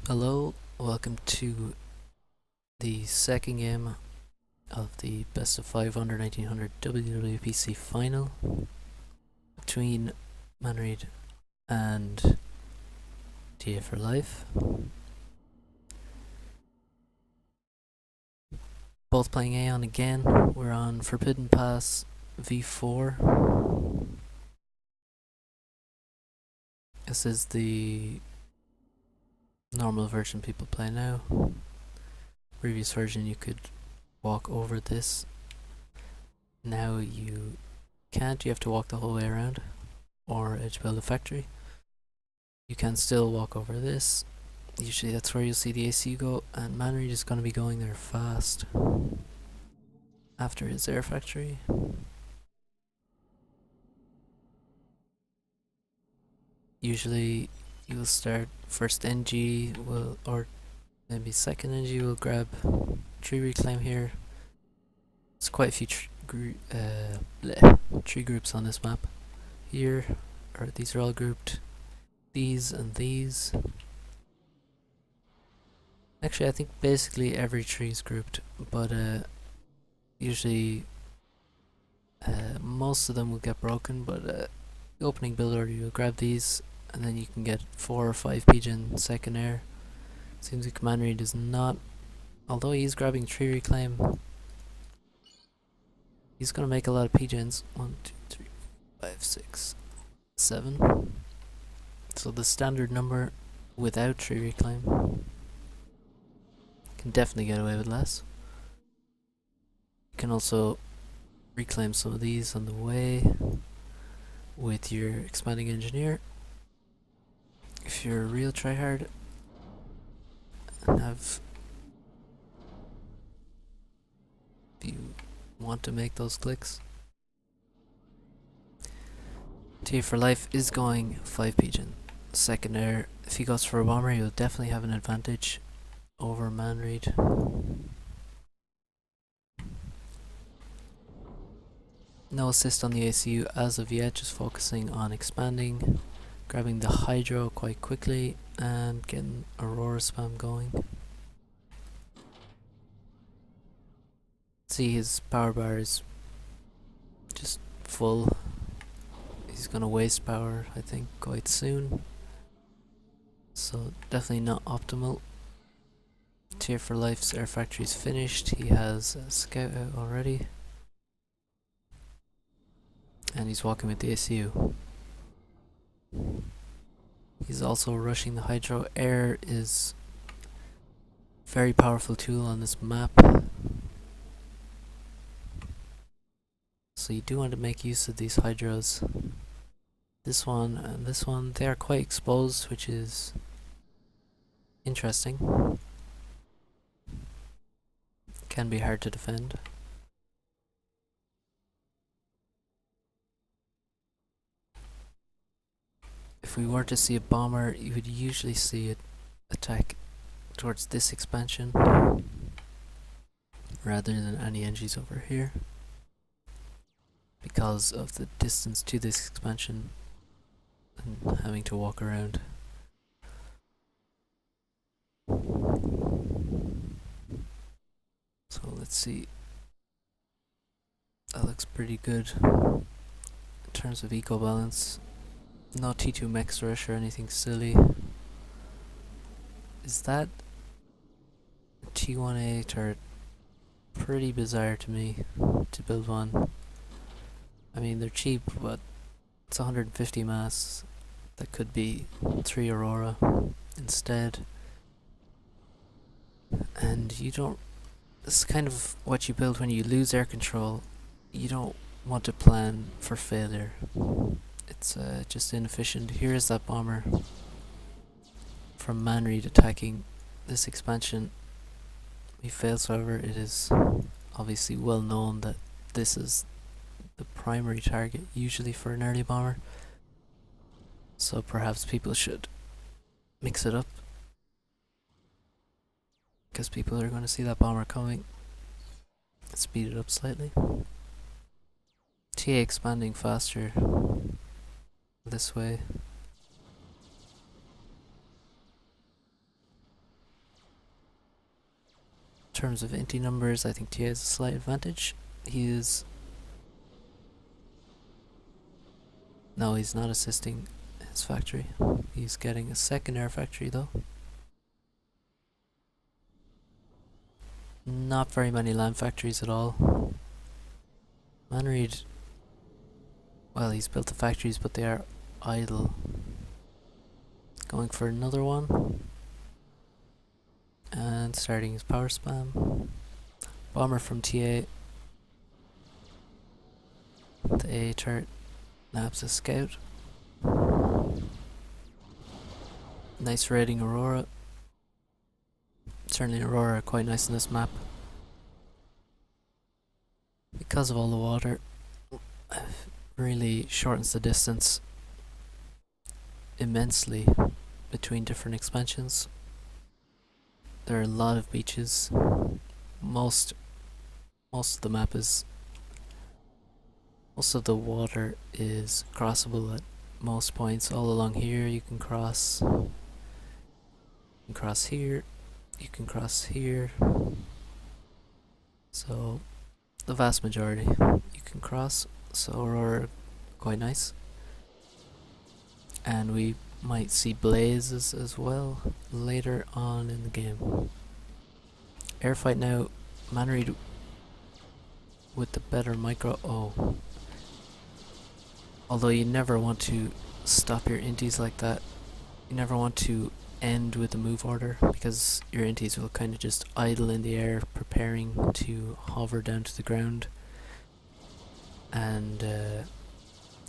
Hello, welcome to the second game of the best of 5 under 1900 WWPC final between Manread and TA4Life. Both playing Aeon again. We're on Forbidden Pass V4. This is the normal version people play now. Previous version you could walk over this. Now you can't, you have to walk the whole way around or edge build a factory. You can still walk over this. Usually that's where you'll see the ACU go, and Manread is going to be going there fast after his air factory. Usually you will start first NG will, or maybe second NG will grab tree reclaim here. There's quite a few tree groups on this map. Here, or these are all grouped. These and these. Actually, I think basically every tree is grouped, but usually most of them will get broken, but the opening build order, you'll grab these, and then you can get 4 or 5 pigeon second air. Seems like Manread is not, although he's grabbing tree reclaim, he's gonna make a lot of pigeons. 1, 2, 3, 5, 6, 7. So the standard number without tree reclaim. Can definitely get away with less. You can also reclaim some of these on the way with your expanding engineer. If you're a real tryhard and if you want to make those clicks. TA4Life is going 5 pigeon. Second air, if he goes for a bomber, he'll definitely have an advantage over Manread. No assist on the ACU as of yet, just focusing on expanding, grabbing the hydro quite quickly and getting aurora spam going. See, his power bar is just full. He's gonna waste power, I think, quite soon. So definitely not optimal. TA4Life's air factory is finished. He has a scout out already. And he's walking with the ACU. He's also rushing the hydro. Air is a very powerful tool on this map. So you do want to make use of these hydros. This one and this one, they are quite exposed, which is interesting. Can be hard to defend. If we were to see a bomber, you would usually see it attack towards this expansion rather than any NGs over here, because of the distance to this expansion and having to walk around. So let's see. That looks pretty good in terms of eco balance. No T2 max rush or anything silly. Is that a T1A turret? Pretty bizarre to me to build one. I mean, they're cheap, but it's 150 mass. That could be 3 aurora instead. And you don't, this is kind of what you build when you lose air control. You don't want to plan for failure. It's just inefficient. Here is that bomber from Manread attacking this expansion. He fails, however. It is obviously well known that this is the primary target usually for an early bomber. So perhaps people should mix it up, because people are going to see that bomber coming. Speed it up slightly. TA expanding faster this way. terms of inti numbers, I think TA has a slight advantage. He is... No, he's not assisting his factory. He's getting a second air factory though. Not very many land factories at all. Manread, well, he's built the factories, but they are idle. Going for another one. And starting his power spam. Bomber from TA. The A turret nabs a scout. Nice raiding Aurora. Certainly Aurora are quite nice in this map. Because of all the water, really shortens the distance immensely between different expansions. There are a lot of beaches. Most of the map is... Most of the water is crossable at most points. All along here you can cross. You can cross here. You can cross here. So the vast majority you can cross. So Aurora, quite nice. And we might see blazes as well later on in the game. Airfight now. Manread with the better micro. Oh. Although you never want to stop your inties like that. You never want to end with the move order, because your inties will kind of just idle in the air, preparing to hover down to the ground. And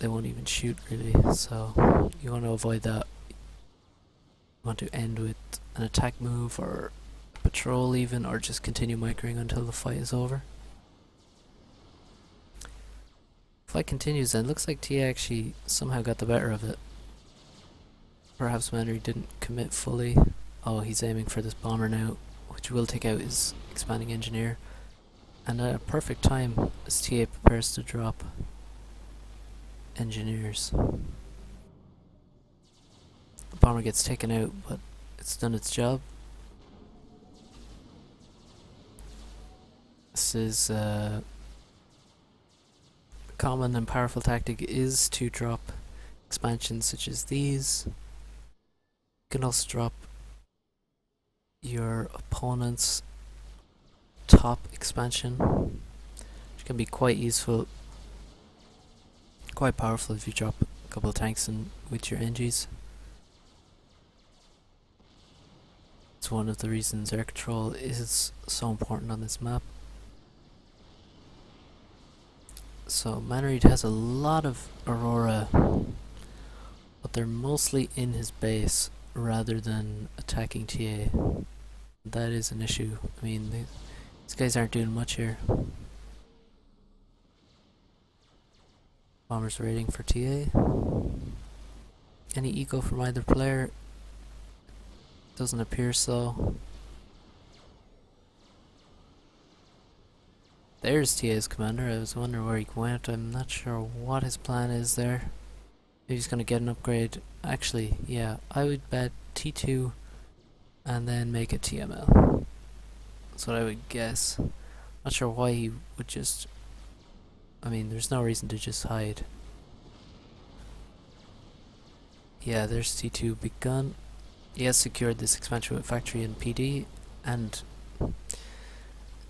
they won't even shoot really, so you want to avoid that. You want to end with an attack move or a patrol even, or just continue microing until the fight is over. Fight continues, and it looks like Tia actually somehow got the better of it. Perhaps Manread didn't commit fully. Oh, he's aiming for this bomber now, which will take out his expanding engineer. And at a perfect time as TA prepares to drop engineers. The bomber gets taken out, but it's done its job. This is common and powerful tactic is to drop expansions such as these. You can also drop your opponent's top expansion, which can be quite useful, quite powerful if you drop a couple of tanks in with your NGs. It's one of the reasons air control is so important on this map. So Manread has a lot of Aurora, but they're mostly in his base rather than attacking TA. That is an issue. I mean, these guys aren't doing much here. Bombers raiding for TA. Any eco from either player? Doesn't appear so. There's TA's commander. I was wondering where he went. I'm not sure what his plan is there. Maybe he's gonna get an upgrade. Actually, yeah, I would bet T2 and then make a TML. That's what I would guess. Not sure why he would just... I mean, there's no reason to just hide. Yeah, there's T2 begun. He has secured this expansion with factory and PD and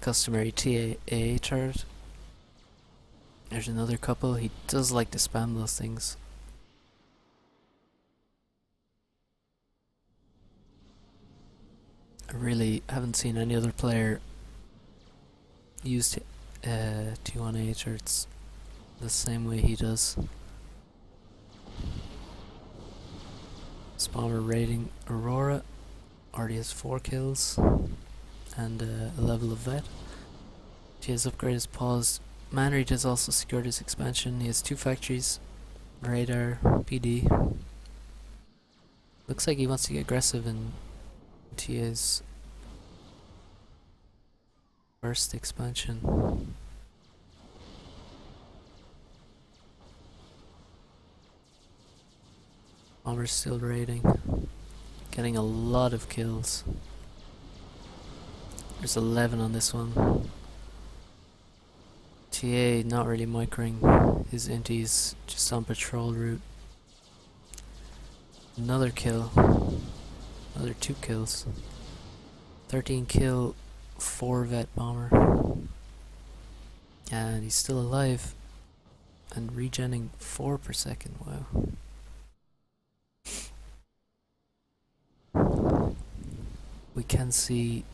customary TA turret. There's another couple. He does like to spam those things. I really haven't seen any other player use T1A turrets the same way he does. Spawner raiding Aurora. Already has 4 kills and a level of vet. TA's upgrade is paused. Manread has also secured his expansion. He has 2 factories, radar, PD. Looks like he wants to get aggressive in TA's first expansion. Bomber's still raiding, getting a lot of kills. There's 11 on this one. TA not really microing his inties, just on patrol route. Another kill. Another 2 kills. 13 kill, 4 vet bomber. And he's still alive. And regenning 4 per second, wow. We can see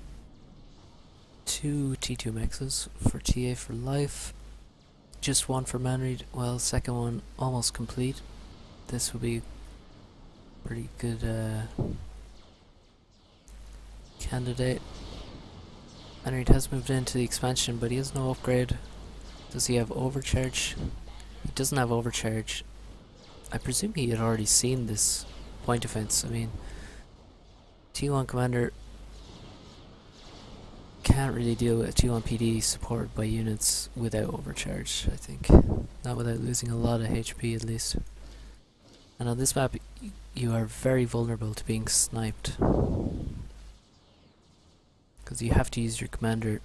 2 T2 mexes for TA4Life. Just 1 for Manread. Well, second one almost complete. This will be pretty good candidate. Manread has moved into the expansion, but he has no upgrade. Does he have overcharge? He doesn't have overcharge. I presume he had already seen this point defense. I mean, T1 commander can't really deal with T1 PD supported by units without overcharge, I think. Not without losing a lot of HP at least. And on this map, you are very vulnerable to being sniped. Because you have to use your commander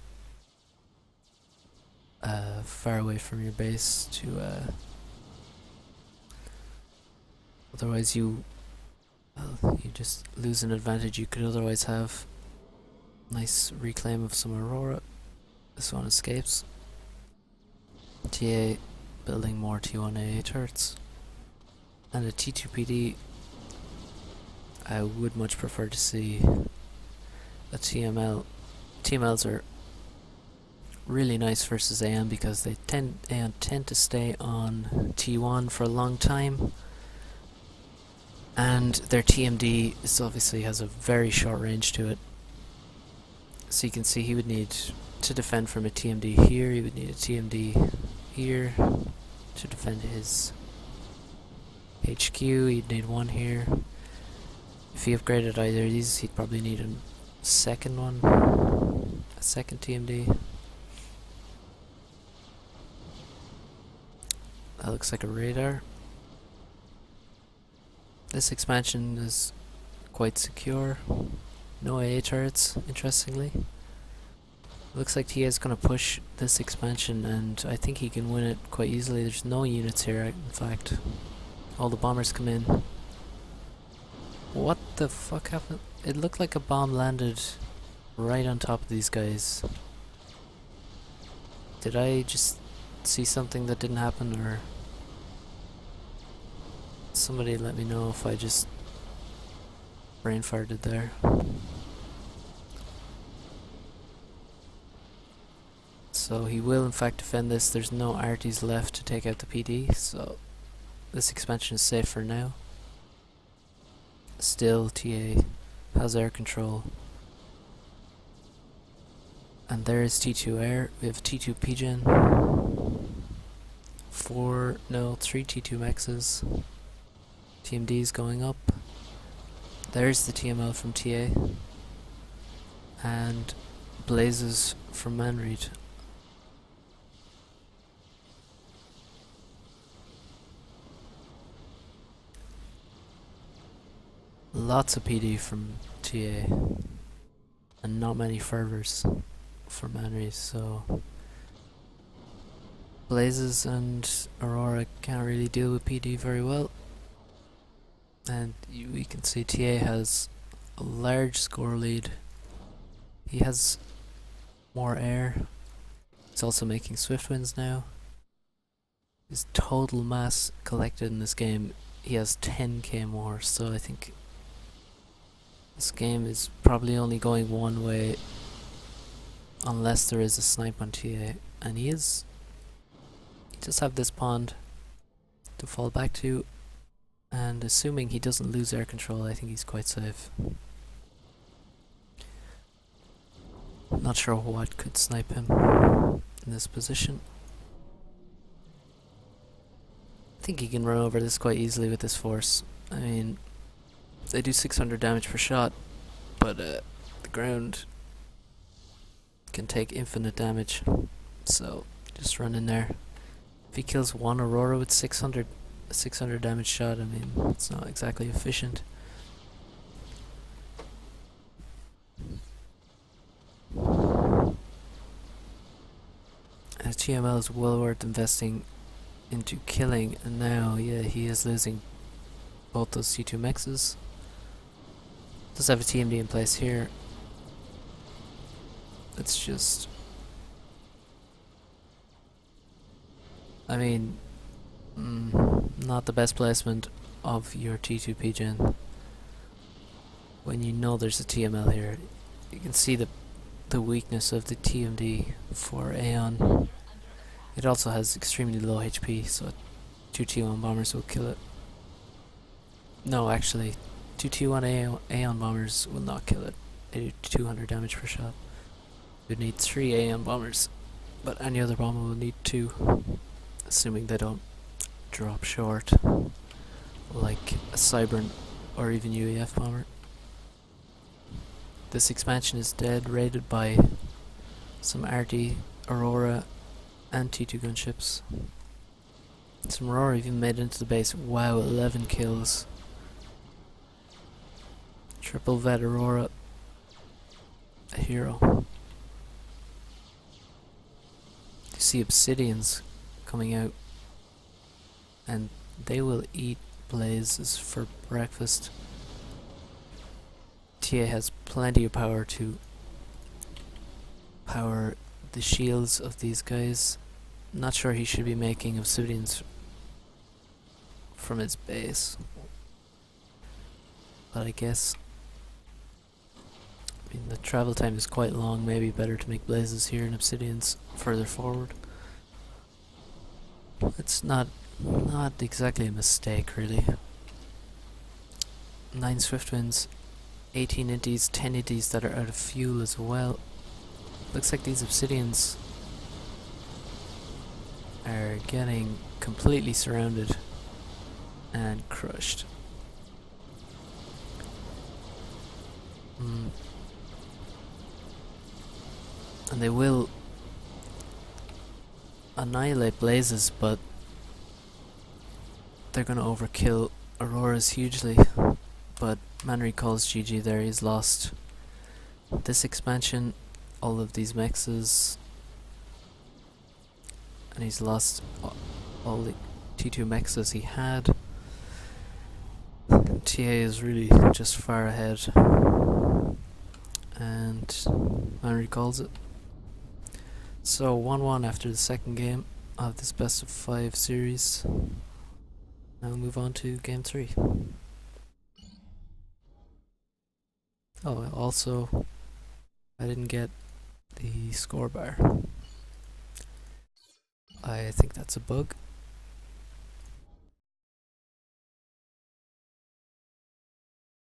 far away from your base to otherwise you just lose an advantage you could otherwise have. Nice reclaim of some Aurora. This one escapes. TA building more T1AA turrets. And a T2 PD. I would much prefer to see a TML. TMLs are really nice versus AM because they tend to stay on T1 for a long time, and their TMD is obviously has a very short range to it. So you can see he would need to defend from a TMD here, he would need a TMD here to defend his HQ, he'd need one here. If he upgraded either of these, he'd probably need a second one, a second TMD. That looks like a radar. This expansion is quite secure. No AA turrets, interestingly. Looks like TA is going to push this expansion, and I think he can win it quite easily. There's no units here, in fact. All the bombers come in. What the fuck happened? It looked like a bomb landed right on top of these guys. Did I just see something that didn't happen, or somebody let me know if I just brain farted there. So he will in fact defend this. There's no arties left to take out the PD, so this expansion is safe for now. Still, TA has air control. And there is T2 air. We have T2 PGen. 3 T2 mexes. TMD's going up. There's the TML from TA. And blazes from Manread. Lots of PD from TA. And not many fervors for Manread, so Blazes and Aurora can't really deal with PD very well. And we can see TA has a large score lead. He has more air. He's also making swift wins now. His total mass collected in this game, he has 10k more, so I think this game is probably only going one way unless there is a snipe on TA, and he does have this pond to fall back to, and assuming he doesn't lose air control, I think he's quite safe. Not sure what could snipe him in this position. I think he can run over this quite easily with this force. I mean, they do 600 damage per shot, but the ground can take infinite damage, so just run in there. If he kills one Aurora with 600 damage shot, I mean, it's not exactly efficient. TML is well worth investing into killing, and now, yeah, he is losing both those C2 mexes. Does have a TMD in place here. It's just... I mean, not the best placement of your T2 PGen. When you know there's a TML here, you can see the weakness of the TMD for Aeon. It also has extremely low HP, so 2 T1 bombers will kill it. No, actually, 2 T1 Aeon bombers will not kill it. They do 200 damage per shot. You'd need 3 Aeon bombers, but any other bomber will need 2, assuming they don't drop short, like a Cybern or even UEF bomber. This expansion is dead, raided by some RD, Aurora, and T2 gunships. Some Aurora even made it into the base. Wow, 11 kills. Triple vet Aurora. A hero. You see Obsidians coming out, and they will eat blazes for breakfast. TA has plenty of power to power the shields of these guys. Not sure he should be making Obsidians from his base, but I guess, I mean, the travel time is quite long. Maybe better to make blazes here and Obsidians further forward. It's not exactly a mistake, really. 9 swift wins, 18 inties, 10 inties that are out of fuel as well. Looks like these Obsidians are getting completely surrounded and crushed. And they will annihilate blazes, but they're gonna overkill Auroras hugely. But Manread calls GG there. He's lost this expansion, all of these mexes, and he's lost all the T2 mexes he had. TA is really just far ahead, and Manread calls it. So 1-1 after the second game of this best of 5 series. Now we'll move on to game 3. Oh, also, I didn't get the score bar. I think that's a bug.